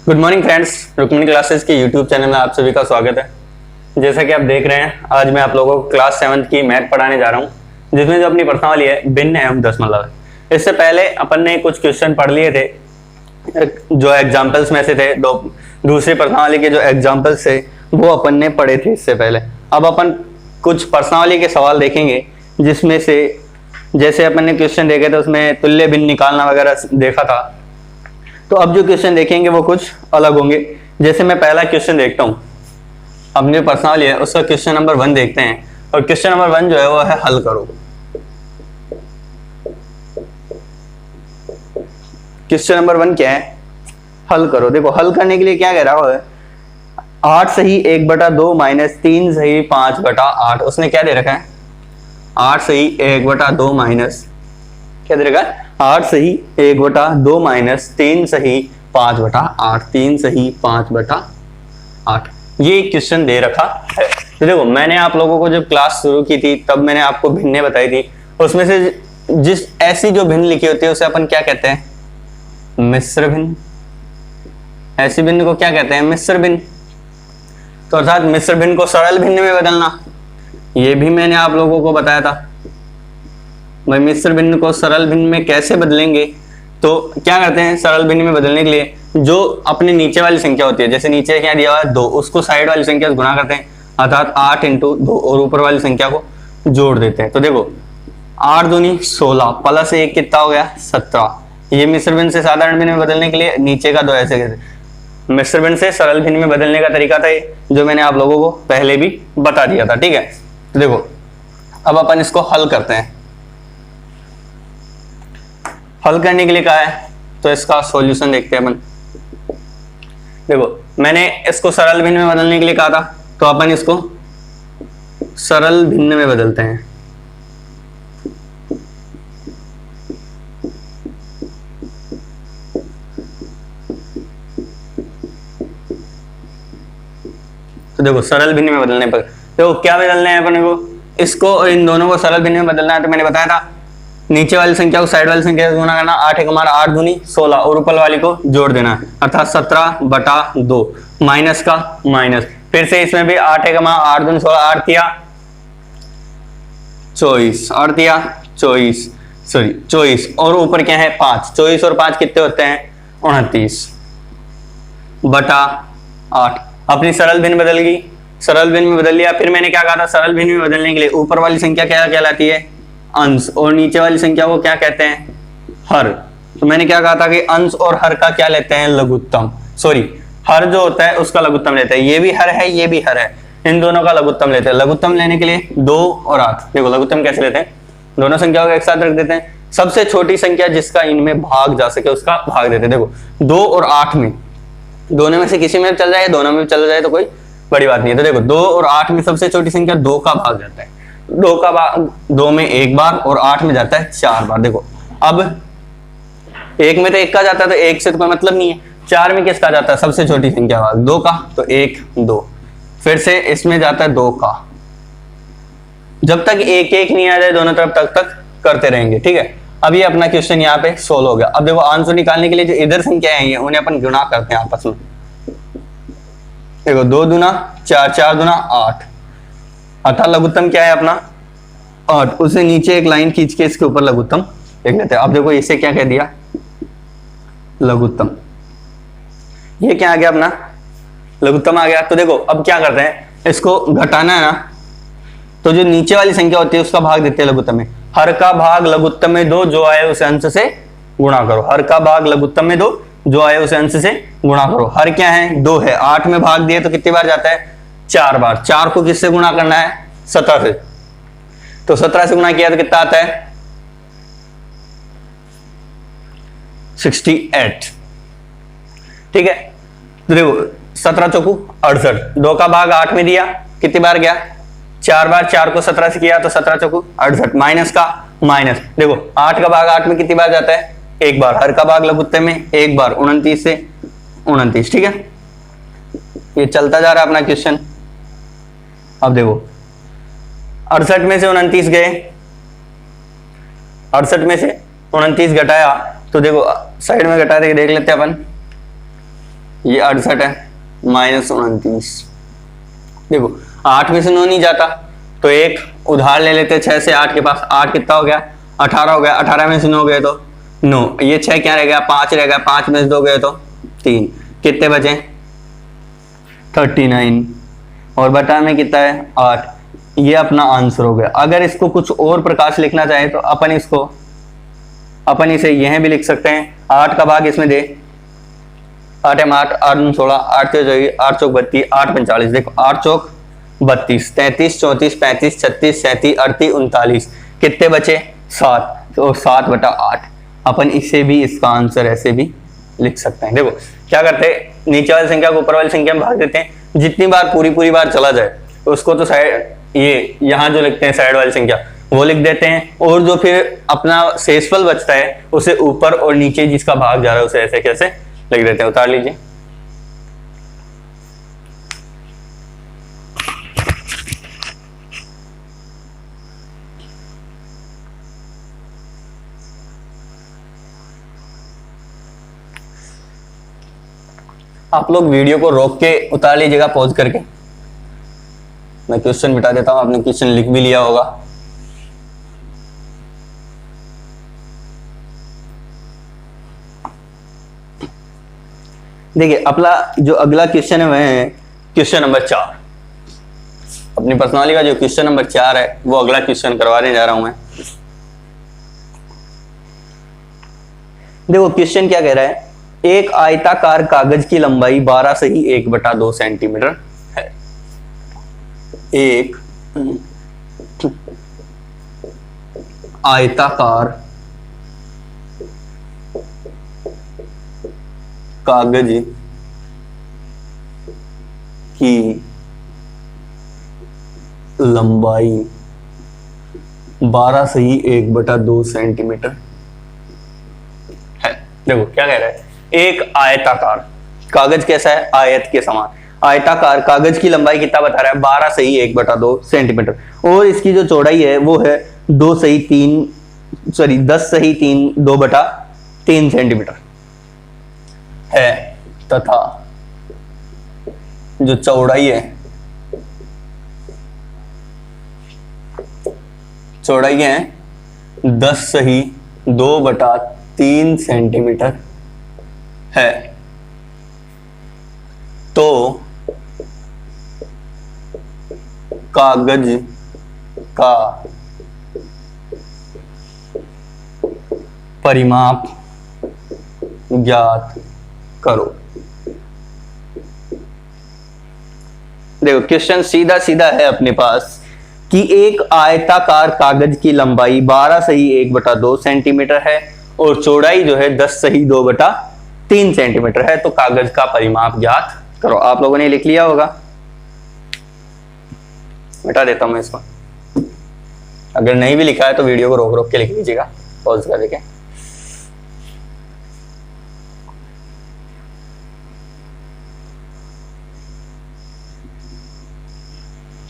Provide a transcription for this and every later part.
Good morning friends, Rukmini classes के YouTube channel में आप सभी का स्वागत है। जैसा कि आप देख रहे हैं, आज मैं आप लोगों को क्लास 7 की मैथ पढ़ाने जा रहा हूं, जिसमें जो अपनी प्रश्नावली है भिन्न एवं दशमलव है। इससे पहले अपन ने कुछ क्वेश्चन पढ़ लिए थे जो एग्जाम्पल्स में से थे। दूसरी प्रश्नावली के जो एग्जाम्पल्स थे वो अपन ने पढ़े थे इससे पहले। अब अपन कुछ प्रश्नावली के सवाल देखेंगे, जिसमें से जैसे अपन ने क्वेश्चन देखे थे उसमें तुल्य भिन्न निकालना वगैरह देखा था। तो अब जो क्वेश्चन देखेंगे वो कुछ अलग होंगे। जैसे मैं पहला क्वेश्चन देखता हूं, अपने प्रश्नावली है उसका क्वेश्चन नंबर 1 देखते हैं। और क्वेश्चन नंबर 1 जो है वो है हल करो। क्वेश्चन नंबर 1 क्या है? हल करो। देखो हल करने के लिए क्या कह रहा है, 8 सही 1/2 माइनस 3 सही 5/8। उसने क्या दे रखा है? 8 सही 1/2 माइनस क्या दे रखा है? 8 सही 1/2 माइनस 3 सही 5/8। 3 सही 5/8 ये क्वेश्चन दे रखा है। तो देखो मैंने आप लोगों को जब क्लास शुरू की थी तब मैंने आपको भिन्नें बताई थी। उसमें से जिस ऐसी जो भिन्न लिखी होती है उसे अपन क्या कहते हैं? मिश्र भिन्न। ऐसी भिन्न को क्या कहते हैं? मिश्र भिन्न। तो अर्थात मिश्र भिन्न को सरल भिन्न में बदलना, ये भी मैंने आप लोगों को बताया था। भाई मिश्र भिन्न को सरल भिन्न में कैसे बदलेंगे? तो क्या करते हैं सरल भिन्न में बदलने के लिए, जो अपने नीचे वाली संख्या होती है, जैसे नीचे क्या दिया हुआ है 2, उसको साइड वाली संख्या से गुणा करते हैं, अर्थात 8 × 2 और ऊपर वाली संख्या को जोड़ देते हैं। तो देखो 8 दूनी 16 प्लस 1 कितना हो गया? 17। ये मिश्र भिन्न से साधारण भिन्न में बदलने के लिए नीचे का 2 ऐसे कैसे। मिश्र भिन्न से सरल भिन्न में बदलने का तरीका था ये, जो मैंने आप लोगों को पहले भी बता दिया था। ठीक है, तो देखो अब अपन इसको हल करते हैं। हल करने के लिए कहा है तो इसका सॉल्यूशन देखते हैं अपन। देखो मैंने इसको सरल भिन्न में बदलने के लिए कहा था, तो अपन इसको सरल भिन्न में बदलते हैं। तो देखो सरल भिन्न में बदलने पर देखो क्या बदलना है अपन को, इसको और इन दोनों को सरल भिन्न में बदलना है। तो मैंने बताया था नीचे वाली संख्या को साइड वाली संख्या से गुणा करना, 8 × 8 दूनी 16 और ऊपर वाली को जोड़ देना, अर्थात 17/2 माइनस का माइनस। फिर से इसमें भी 8 × 8 दूनी 16, 8 तिया 24, 8 तिया 24 और ऊपर क्या है 5। 24 और 5 कितने होते हैं? 29/8। अपनी सरल भिन्न बदल गई, सरल भिन्न में बदल लिया। फिर मैंने क्या कहा था, सरल भिन्न में बदलने के लिए ऊपर वाली संख्या क्या कहलाती है? अंश, और नीचे वाली संख्या को क्या कहते हैं? हर। तो मैंने क्या कहा था कि अंश और हर का क्या लेते हैं? लघुत्तम। सॉरी, हर जो होता है उसका लघुत्तम लेते हैं। ये भी हर है, ये भी हर है, इन दोनों का लघुत्तम लेते हैं। लघुत्तम लेने के लिए 2 और 8। देखो लघुत्तम कैसे लेते हैं, दोनों संख्याओं को एक साथ रख देते हैं, सबसे छोटी संख्या जिसका इनमें भाग जा सके उसका भाग देते हैं। देखो 2 और 8 में, दोनों में से किसी में चल जाए, दोनों में चल जाए तो कोई बड़ी बात नहीं है। तो देखो 2 और 8 में सबसे छोटी संख्या 2 का भाग जाता है। 2 का भाग 2 में 1 बार और 8 में जाता है 4 बार। देखो अब 1 में तो 1 का जाता है, तो 1 से तो कोई मतलब नहीं है। 4 में किसका जाता है? सबसे छोटी संख्या भाग 2 का, तो 1 2। फिर से इसमें जाता है 2 का। जब तक 1 1 नहीं आ जाए दोनों तरफ तक करते रहेंगे। ठीक है, अब ये अपना क्वेश्चन यहाँ पे सोल्व हो गया। अब देखो आंसर निकालने के लिए जो इधर संख्या है उन्हें अपन गुणा करते हैं आपस में। देखो 2 दूना 4, 4 दूना 8, अर्थात लघुत्तम क्या है अपना 8। उसे नीचे एक लाइन खींच के इसके ऊपर लघुत्तम लिख लेते हैं। अब देखो इसे क्या कह दिया? लघुत्तम। ये क्या आ गया? अपना लघुत्तम आ गया। तो देखो अब क्या करते हैं, इसको घटाना है ना, तो जो नीचे वाली संख्या होती है उसका भाग देते हैं लघुत्तम में। हर का भाग लघुत्तम में 2, जो आए उसे अंश से गुणा करो। हर का भाग लघुत्तम में 2, जो आए उसे अंश से गुणा करो। हर क्या है? 2 है। 8 में भाग दिए तो कितनी बार जाता है? 4 बार। 4 को किससे गुणा करना है? 17 से। तो 17 से गुणा किया तो कितना आता है? 68। ठीक है, तो देखो 17 चौकू 68। 2 का भाग 8 में दिया, कितनी बार गया? 4 बार। 4 को 17 से किया तो 17 चौकू 68, माइनस का माइनस। देखो 8 का भाग 8 में कितनी बार जाता है? 1 बार। हर का भाग लघुत्तम में 1 बार, 29 से 29। ठीक है, ये चलता जा रहा है अपना क्वेश्चन। अब देखो 68 में से 29 गए, 68 में से 29 घटाया, तो देखो साइड में घटा देख लेते हैं अपन। ये 68 है, -29। देखो 8 में से 9 नहीं जाता, तो एक उधार ले लेते 6 से 8 के पास। 8 कितना हो गया, 18 हो गया। 18 में से 9 गए तो 9, ये 6 क्या रह गया, 5 रह गया। 5 में से 2 गए तो 3, कितने बचे 39, और बटा में कितना है 8। ये अपना आंसर हो गया। अगर इसको कुछ और प्रकार से लिखना चाहे तो अपन इसे यह भी लिख सकते हैं। 8 का भाग इसमें दे, 8 M 8, 8 दूनी 16, 8 तेज 8 चौक 32, 8 45। देखो 8 चौक 32, 33 34 35 36 37 38 39, कितने बचे 7, तो 7 बटा 8। अपन इसे भी, इसका आंसर ऐसे भी लिख सकते हैं। देखो क्या करते हैं, नीचे वाली संख्या को ऊपर वाली संख्या में भाग देते हैं। जितनी बार पूरी बार चला जाए उसको तो साइड, ये यहाँ जो लिखते हैं साइड वाली संख्या वो लिख देते हैं, और जो फिर अपना शेषफल बचता है उसे ऊपर और नीचे जिसका भाग जा रहा है उसे ऐसे कैसे लिख देते हैं। उतार लीजिए। आप लोग वीडियो को रोक के उतार लीजिएगा पॉज करके। मैं क्वेश्चन मिटा देता हूं, आपने क्वेश्चन लिख भी लिया होगा। देखिए अपना जो अगला क्वेश्चन है वह है क्वेश्चन नंबर 4। अपनी पर्सनालिटी का जो क्वेश्चन नंबर 4 है वो अगला क्वेश्चन करवाने जा रहा हूं मैं। देखो क्वेश्चन क्या कह रहा है, एक आयताकार कागज की लंबाई 12 सही 1/2 सेंटीमीटर है। एक आयताकार कागज की लंबाई 12 सही 1/2 सेंटीमीटर है। देखो क्या कह रहा है, एक आयताकार कागज कैसा है, आयत के समान आयताकार कागज की लंबाई कितना बता रहा है, 12 सही 1/2 सेंटीमीटर, और इसकी जो चौड़ाई है वो है 10 सही 3 2/3 सेंटीमीटर है, तथा जो चौड़ाई है चौड़ाई है 10 सही 2/3 सेंटीमीटर है। तो कागज का परिमाप ज्ञात करो। देखो क्वेश्चन सीधा सीधा है अपने पास कि एक आयताकार कागज की लंबाई 12 सही 1/2 सेंटीमीटर है और चौड़ाई जो है 10 सही 2/3 सेंटीमीटर है। तो कागज का परिमाप ज्ञात करो। आप लोगों ने लिख लिया होगा, मिटा देता हूं मैं इसको। अगर नहीं भी लिखा है तो वीडियो को रोक रोक के लिख लीजिएगा, पॉज कर देके।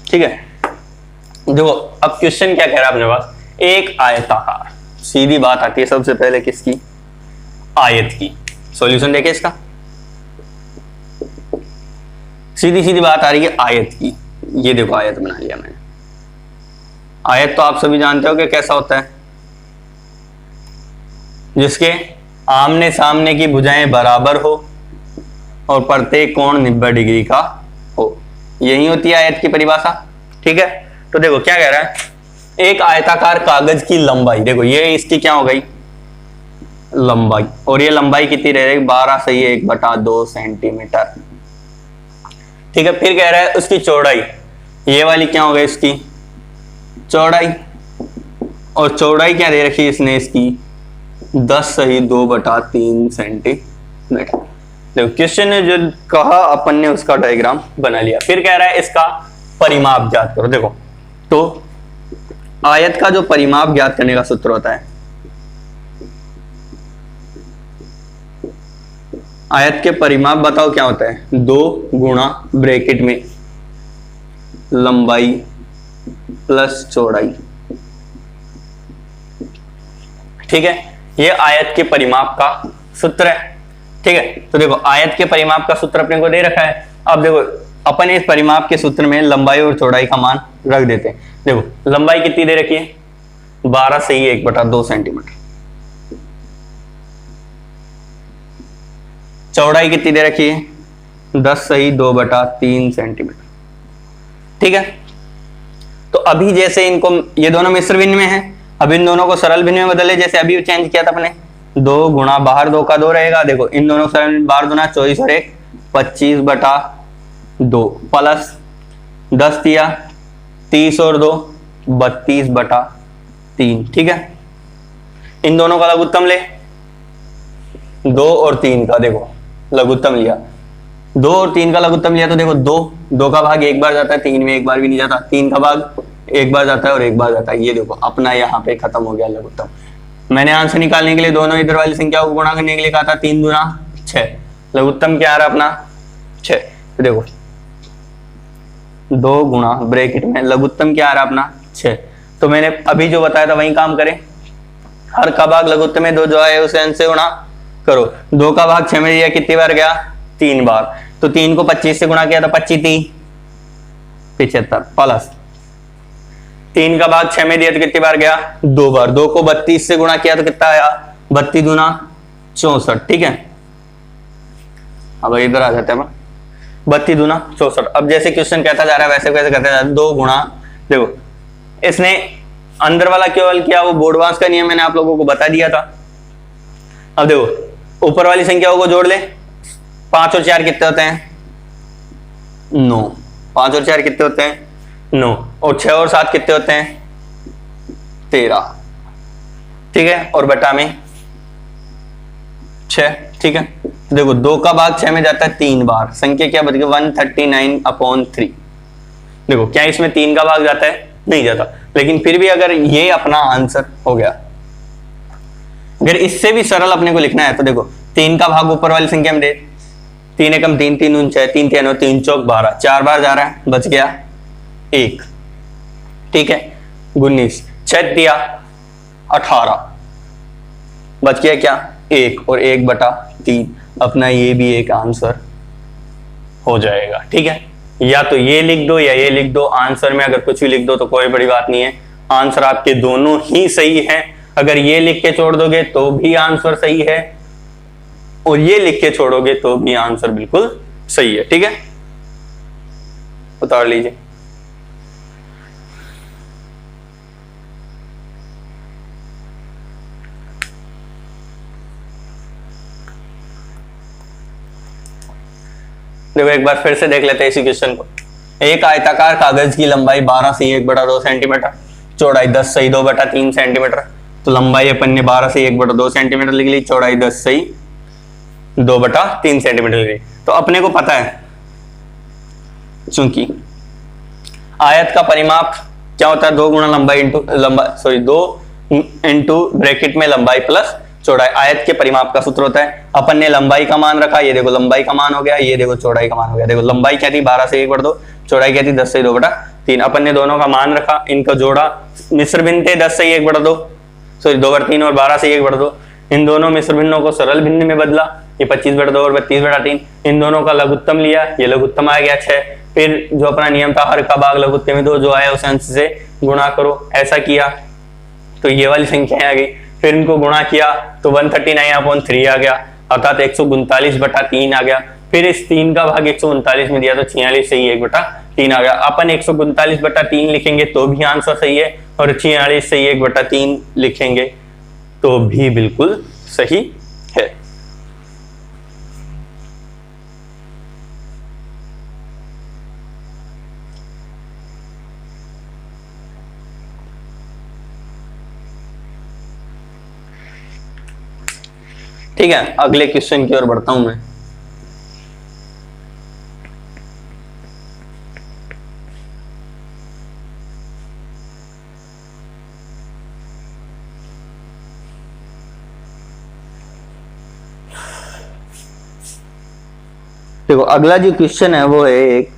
ठीक है, देखो अब क्वेश्चन क्या कह रहा है अपने पास, एक आयताकार, सीधी बात आती है सबसे पहले किसकी, आयत की। सॉल्यूशन देखे इसका, सीधी सीधी बात आ रही है आयत की। ये देखो आयत बना लिया मैंने। आयत तो आप सभी जानते हो कि कैसा होता है, जिसके आमने सामने की भुजाएं बराबर हो और प्रत्येक कोण 90 डिग्री का हो। यही होती है आयत की परिभाषा। ठीक है, तो देखो क्या कह रहा है, एक आयताकार कागज की लंबाई, देखो ये इसकी क्या हो गई लंबाई, और ये लंबाई कितनी रह रही 12 सही 1/2 सेंटीमीटर। ठीक है, फिर कह रहा है उसकी चौड़ाई, ये वाली क्या हो गई इसकी चौड़ाई, और चौड़ाई क्या दे रखी है इसने इसकी 10 सही 2/3 सेंटीमीटर। देखो क्वेश्चन ने जो कहा अपन ने उसका डायग्राम बना लिया। फिर कह रहा है इसका परिमाप ज्ञात करो। देखो तो आयत का जो परिमाप ज्ञात करने का सूत्र होता है, आयत के परिमाप बताओ क्या होता है, 2 गुणा ब्रैकेट में लंबाई प्लस चौड़ाई। ठीक है, ये आयत के परिमाप का सूत्र है। ठीक है। तो देखो आयत के परिमाप का सूत्र अपने को दे रखा है। अब देखो अपन इस परिमाप के सूत्र में लंबाई और चौड़ाई का मान रख देते हैं। देखो लंबाई कितनी दे रखी है, 12 सही 1/2 सेंटीमीटर। चौड़ाई कितनी दे रखी है, 10 सही 2/3 सेंटीमीटर। ठीक है। तो अभी जैसे इनको, ये दोनों मिश्र भिन्न में है, अब इन दोनों को सरल भिन्न में बदले, जैसे अभी चेंज किया था अपने, 2 गुणा बाहर 2 का 2 रहेगा। देखो इन दोनों सरल बाहर दुना 24 और 1 25/2 प्लस 10 दिया 30 और 2 32/3। ठीक है। इन दोनों का लघुत्तम ले, 2 और 3 का देखो लघुत्तम लिया, 2 और 3 का लघुत्तम लिया तो देखो 2 का भाग एक बार जाता है, 3 में एक बार भी नहीं जाता, 3 का भाग एक बार जाता है और एक बार जाता है। ये देखो अपना यहाँ पे खत्म हो गया लघुत्तम। मैंने आंसर निकालने के लिए दोनों इधर वाली संख्याओं को गुणा करने के लिए कहा था, 3 दूना 6, लघुत्तम क्या आ रहा अपना 6। तो देखो 2 गुणा ब्रैकेट में लघुत्तम क्या आ रहा अपना 6। तो मैंने अभी जो बताया था वही काम करें, हर का भाग लघुत्तम में 2 जो है उसे अंश से गुणा करो। 2 का भाग 6 में दिया कितनी बार गया, 3 बार। तो 3 को 25 से गुणा किया था 25 3 75 प्लस 3 का भाग 6 में दिया तो कितनी बार गया, 2 बार। 2 को 32 से गुणा किया तो कितना आया, 32 दूना 64। ठीक है। अब इधर आ जाते हैं, 32 दूना 64। अब जैसे क्वेश्चन कहता जा रहा है वैसे कैसे करते जा रहा है, 2 गुणा, देखो इसने अंदर वाला केवल किया, वो बोर्डवास का नियम मैंने आप लोगों को बता दिया था। अब देखो ऊपर वाली संख्याओं को जोड़ ले, 5 और 4 कितने होते हैं, 9। 5 और 4 कितने होते हैं, 9। और 6 और 7 कितने होते हैं, 13। ठीक है। और बटा में 6। ठीक है। देखो 2 का भाग 6 में जाता है 3 बार, संख्या क्या बच गई 139/3। देखो क्या इसमें 3 का भाग जाता है, नहीं जाता, लेकिन फिर भी अगर ये अपना आंसर हो गया। अगर इससे भी सरल अपने को लिखना है तो देखो 3 का भाग ऊपर वाली संख्या में दे, 3 एकम 3 3 9 6 3 3 3 चौक 12, 4 बार जा रहा है, बच गया 1। ठीक है। 19 6 दिया 18, बच गया क्या 1 और 1/3। अपना ये भी एक आंसर हो जाएगा। ठीक है। या तो ये लिख दो या ये लिख दो, आंसर में अगर कुछ भी लिख दो तो कोई बड़ी बात नहीं है, आंसर आपके दोनों ही सही है। अगर ये लिख के छोड़ दोगे तो भी आंसर सही है, और ये लिख के छोड़ोगे तो भी आंसर बिल्कुल सही है। ठीक है। उतार लीजिए। देखो एक बार फिर से देख लेते हैं इसी क्वेश्चन को। एक आयताकार कागज की लंबाई 12 सही 1/2 सेंटीमीटर, चौड़ाई 10 सही 2/3 सेंटीमीटर। तो लंबाई अपन ने 12 सही 1/2 सेंटीमीटर लिख ली, चौड़ाई 10 सही 2/3 सेंटीमीटर लिख ली। तो अपने को पता है चूंकि आयत का परिमाप क्या होता है, 2 गुणा लंबाई इंटू लंबाई 2 इंटू ब्रैकेट में लंबाई प्लस चौड़ाई। आयत के परिमाप का सूत्र होता है, अपन ने लंबाई का मान रखा, ये देखो लंबाई का मान हो गया, ये देखो चौड़ाई का मान हो गया। देखो लंबाई क्या थी 12 से 1/2, चौड़ाई क्या थी 10 से 2/3। अपन ने दोनों का मान रखा, इनको जोड़ा, मिश्र भिन्न थे 10 से 1/2 सॉरी 2/3 और 12 से 1/2। इन दोनों मिश्र भिन्नों को सरल भिन्न में बदला, ये 25/2 और 32/3। इन दोनों का लघुत्तम लिया, ये लघुत्तम आ गया 6। फिर जो अपना नियम था हर का भाग लघुत्तम में 2 जो आया उसे अंश से गुणा करो, ऐसा किया तो ये वाली संख्या आ गई। फिर इनको गुणा किया तो 139/3 आ गया, अर्थात 139/3 आ गया। फिर इस 3 का भाग 139 में दिया तो 46 सही 1/3 आ गया। अपन 139/3 लिखेंगे तो भी आंसर सही है, और 46 सही 1/3 लिखेंगे तो भी बिल्कुल सही है। ठीक है। अगले क्वेश्चन की ओर बढ़ता हूं मैं। देखो अगला जो क्वेश्चन है वो है एक,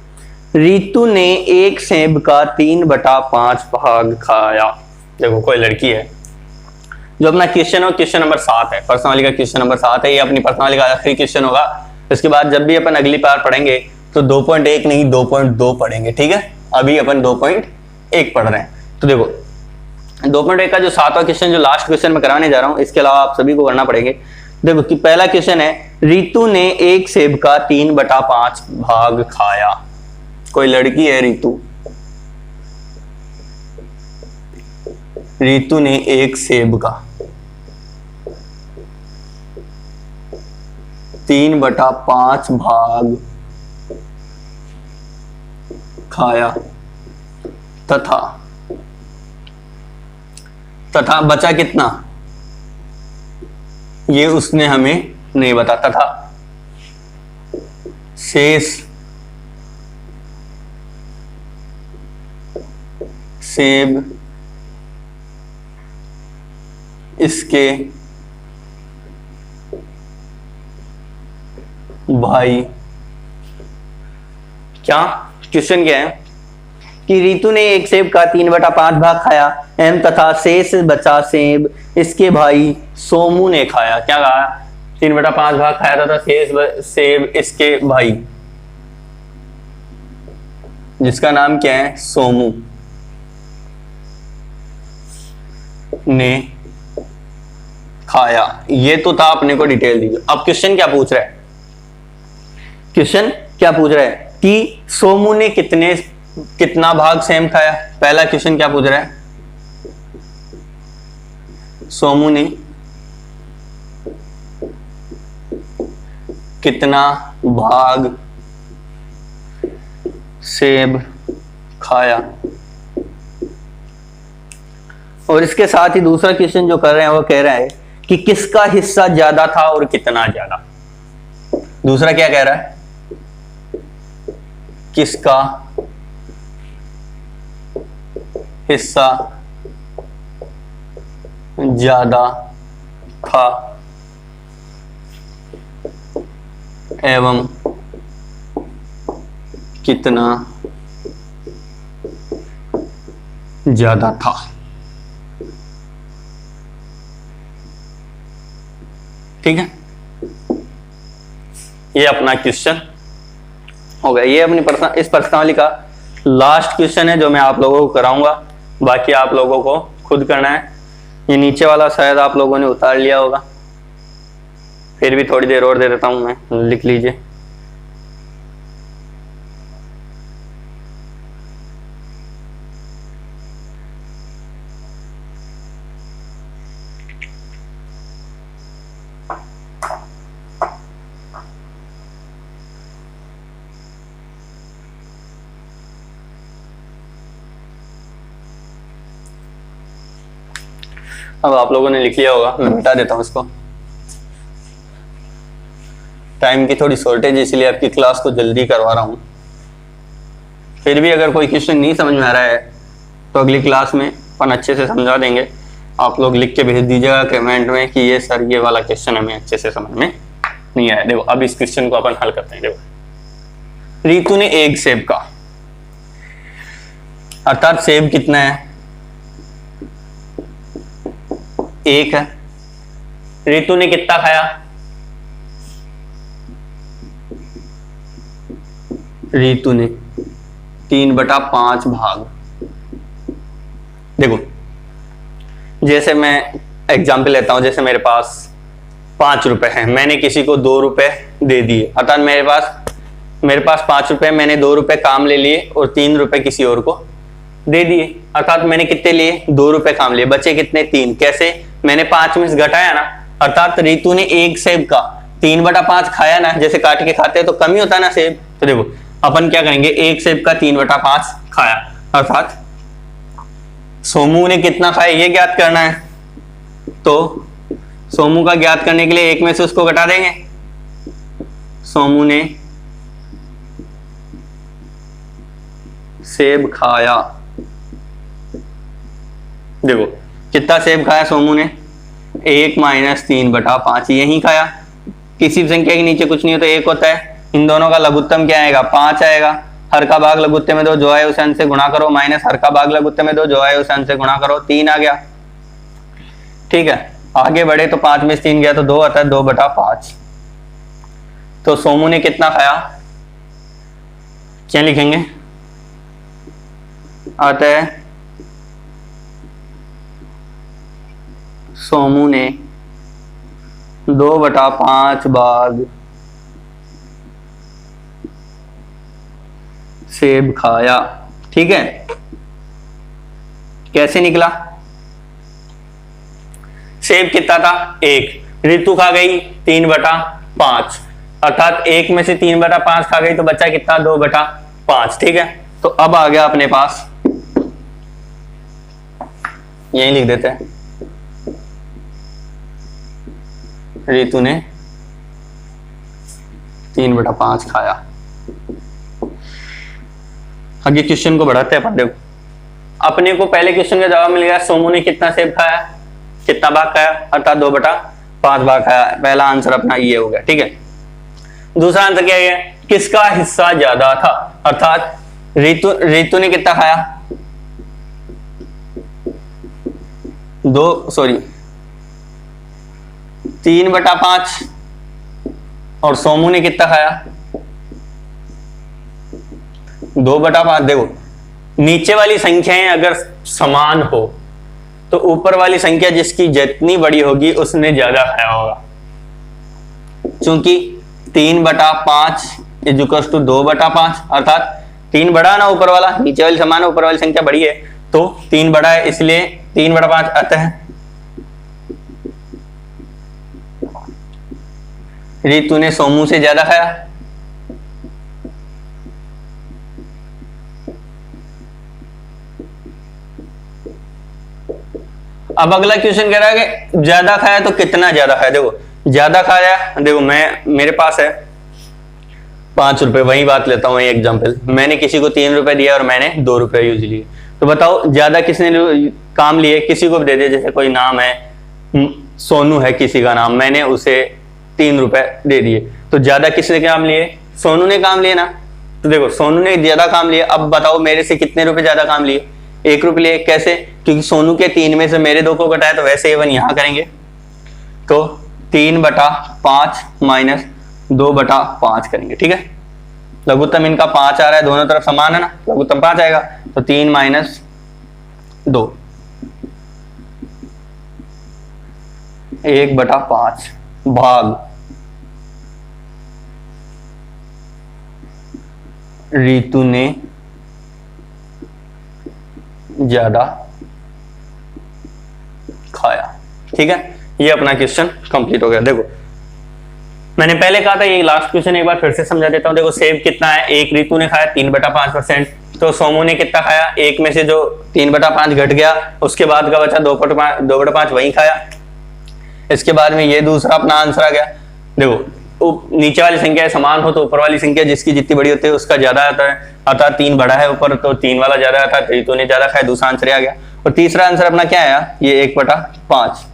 रितु ने एक सेब का 3/5 भाग खाया। देखो कोई लड़की है, जो अपना क्वेश्चन हो क्वेश्चन नंबर 7 है, पर्सनल का क्वेश्चन नंबर 7 है, ये अपनी पर्सनल का आखिरी क्वेश्चन होगा। इसके बाद जब भी अपन अगली बार पढ़ेंगे तो 2.1 नहीं 2.2 पढ़ेंगे, ठीक है। अभी अपन 2.1 पढ़ रहे हैं। तो देखो 2.1 का जो 7वां क्वेश्चन जो लास्ट क्वेश्चन में कराने जा रहा हूं, इसके अलावा आप सभी को करना पड़ेंगे। देखो कि पहला क्वेश्चन है, रितु ने एक सेब का 3/5 भाग खाया। कोई लड़की है रितु, रितु ने एक सेब का 3/5 भाग खाया तथा बचा कितना, ये उसने हमें नहीं बता। तथा शेष सेब इसके भाई। क्या क्वेश्चन क्या है कि रितु ने एक सेब का 3/5 भाग खाया एवं तथा शेष बचा सेब इसके भाई सोमू ने खाया। क्या कहा, 3/5 भाग खाया तथा शेष सेब इसके भाई, जिसका नाम क्या है सोमू, ने खाया। ये तो था, अपने को डिटेल दीजिए। अब क्वेश्चन क्या पूछ रहा है, क्वेश्चन क्या पूछ रहा है कि सोमू ने कितना भाग सेब खाया। पहला क्वेश्चन क्या पूछ रहा है, सोमू ने कितना भाग सेब खाया। और इसके साथ ही दूसरा क्वेश्चन जो कर रहे हैं वो कह रहा है कि किसका हिस्सा ज्यादा था और कितना ज्यादा। दूसरा क्या कह रहा है, किसका हिस्सा ज्यादा था एवं कितना ज्यादा था। ठीक है, ये अपना क्वेश्चन हो गया। ये अपनी इस प्रश्नावली का लास्ट क्वेश्चन है जो मैं आप लोगों को कराऊंगा। बाकी आप लोगों को खुद करना है। ये नीचे वाला शायद आप लोगों ने उतार लिया होगा, फिर भी थोड़ी देर और दे देता हूं मैं, लिख लीजिए। अब आप लोगों ने लिख लिया होगा, मैं मिटा देता हूं इसको। टाइम की थोड़ी शॉर्टेज, इसलिए आपकी क्लास को जल्दी करवा रहा हूं। फिर भी अगर कोई क्वेश्चन नहीं समझ में आ रहा है तो अगली क्लास में अपन अच्छे से समझा देंगे। आप लोग लिख के भेज दीजिएगा कमेंट में कि ये सर ये वाला क्वेश्चन हमें अच्छे से समझ में नहीं आया। देखो अब इस क्वेश्चन को अपन हल करते हैं। देखो रितु ने एक सेब का, अर्थात सेब कितना है, एक है। रितु ने कितना खाया, रितु ने 3/5 भाग। देखो जैसे मैं एग्जाम्पल लेता हूं, जैसे मेरे पास 5 रुपए हैं, मैंने किसी को 2 रुपए दे दिए, अर्थात मेरे पास 5 रुपए, मैंने 2 रुपए काम ले लिए और 3 रुपए किसी और को दे दिए। अर्थात मैंने कितने लिए, 2 रुपए काम लिए, बचे कितने, 3। कैसे, मैंने 5 में से घटाया ना, अर्थात रितु ने एक सेब का 3/5 खाया ना, जैसे काट के खाते हैं तो कम ही होता है ना सेब। तो देखो अपन क्या करेंगे, एक सेब का 3/5 खाया, अर्थात सोमू ने कितना खाया ये ज्ञात करना है। तो सोमू का ज्ञात करने के लिए एक में से उसको घटा देंगे। सोमू ने सेब खाया, देखो कितना सेब खाया सोमू ने, 1 - 3/5 यही खाया। किसी भी संख्या के नीचे कुछ नहीं होता, 1 होता है। इन दोनों का लघुत्तम क्या आएगा, 5 आएगा। हर का भाग लघुत्तम में 2, जो आए उसे अंश से गुणा करो, माइनस हर का भाग लघुत्तम में 2, जो आए उसे अंश से गुणा करो, 3 आ गया। ठीक है, आगे बढ़े तो 5 में से 3 गया तो 2 आता है, 2/5। तो सोमू ने कितना खाया, क्या लिखेंगे, आता है सोमू ने 2/5 भाग सेब खाया। ठीक है, कैसे निकला, सेब कितना था 1, ऋतु खा गई 3/5, अर्थात 1 में से 3/5 खा गई तो बच्चा कितना 2/5। ठीक है, तो अब आ गया अपने पास, यही लिख देते हैं, ऋतु ने 3/5 खाया। आगे क्वेश्चन को बढ़ाते हैं अपन। देखो अपने को पहले क्वेश्चन का जवाब मिल गया, सोमू ने कितना सेब खाया, कितना भाग खाया, अर्थात 2/5 भाग खाया। पहला आंसर अपना ये हो गया। ठीक है, दूसरा आंसर क्या है, किसका हिस्सा ज्यादा था, अर्थात ऋतु ने कितना खाया, 3/5 और सोमू ने कितना खाया 2/5। देखो नीचे वाली संख्याएं अगर समान हो तो ऊपर वाली संख्या जिसकी जितनी बड़ी होगी उसने ज्यादा खाया होगा, क्योंकि 3/5 इक्वल्स टू 2/5, अर्थात 3 बड़ा ना ऊपर वाला, नीचे वाली समान है ऊपर वाली संख्या बड़ी है, तो 3 बड़ा है इसलिए 3/5 आता है। ऋतु ने सोमू से ज्यादा खाया, अब अगला क्वेश्चन कह रहा है कि ज्यादा खाया तो कितना ज्यादा खाया। देखो ज्यादा खाया, देखो मेरे पास है 5 रुपए, वही बात लेता हूं, वही एग्जांपल, मैंने किसी को 3 रुपए दिया और मैंने 2 रुपए यूज लिए, तो बताओ ज्यादा किसने काम लिए, किसी को भी दे दिया, जैसे कोई नाम है सोनू है किसी का नाम, मैंने उसे 3 रुपए दे दिए, तो ज्यादा किसने काम लिए, सोनू ने काम लिए ना। तो देखो सोनू ने ज्यादा काम लिया, अब बताओ मेरे से कितने रुपए ज्यादा काम लिए, 1 रुपए लिए। कैसे, क्योंकि सोनू के 3 में से मेरे 2 को घटाया, तो वैसे एवन यहां करेंगे, तो 3/5 माइनस 2/5 करेंगे। ठीक है, लघुत्तम इनका 5 आ रहा है, दोनों तरफ समान है ना, लघुत्तम 5 आएगा, तो 3 माइनस 2, 1/5 भाग ऋतु ने ज्यादा खाया। ठीक है, ये अपना क्वेश्चन कंप्लीट हो गया। देखो मैंने पहले कहा था, ये लास्ट क्वेश्चन एक बार फिर से समझा देता हूं। देखो सेब कितना है, 1 ऋतु ने खाया 3/5%, तो सोमू ने कितना खाया, 1 में से जो 3/5 घट गया उसके बाद का बचा 2/5 वही खाया। इसके बाद में ये दूसरा अपना आंसर आ गया। देखो नीचे वाली संख्या समान हो तो ऊपर वाली संख्या जिसकी जितनी बड़ी होती है उसका ज्यादा आता है, अर्थात 3 बड़ा है ऊपर तो 3 वाला ज्यादा आता है, ऋतु ने ज्यादा खाया, दूसरा आंसर आ गया। और तीसरा आंसर अपना क्या आया, ये 1/5।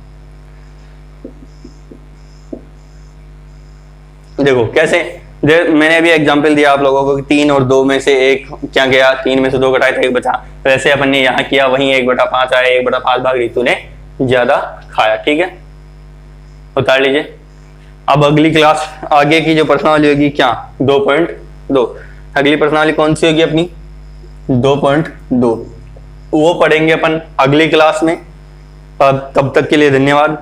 देखो कैसे, मैंने अभी एग्जांपल दिया आप लोगों को कि 3 और 2 में से 1 क्या गया, 3 में से 2 घटाए तो 1 बचा, वैसे अपन ने यहाँ किया, वहीं 1/5 आया, 1/5 भाग ऋतु ने ज्यादा खाया। ठीक है, उतार लीजिए। अब अगली क्लास आगे की जो प्रश्नावली होगी क्या, 2.2, अगली प्रश्नावली कौन सी होगी अपनी 2.2, वो पढ़ेंगे अपन अगली क्लास में। तब तक के लिए धन्यवाद।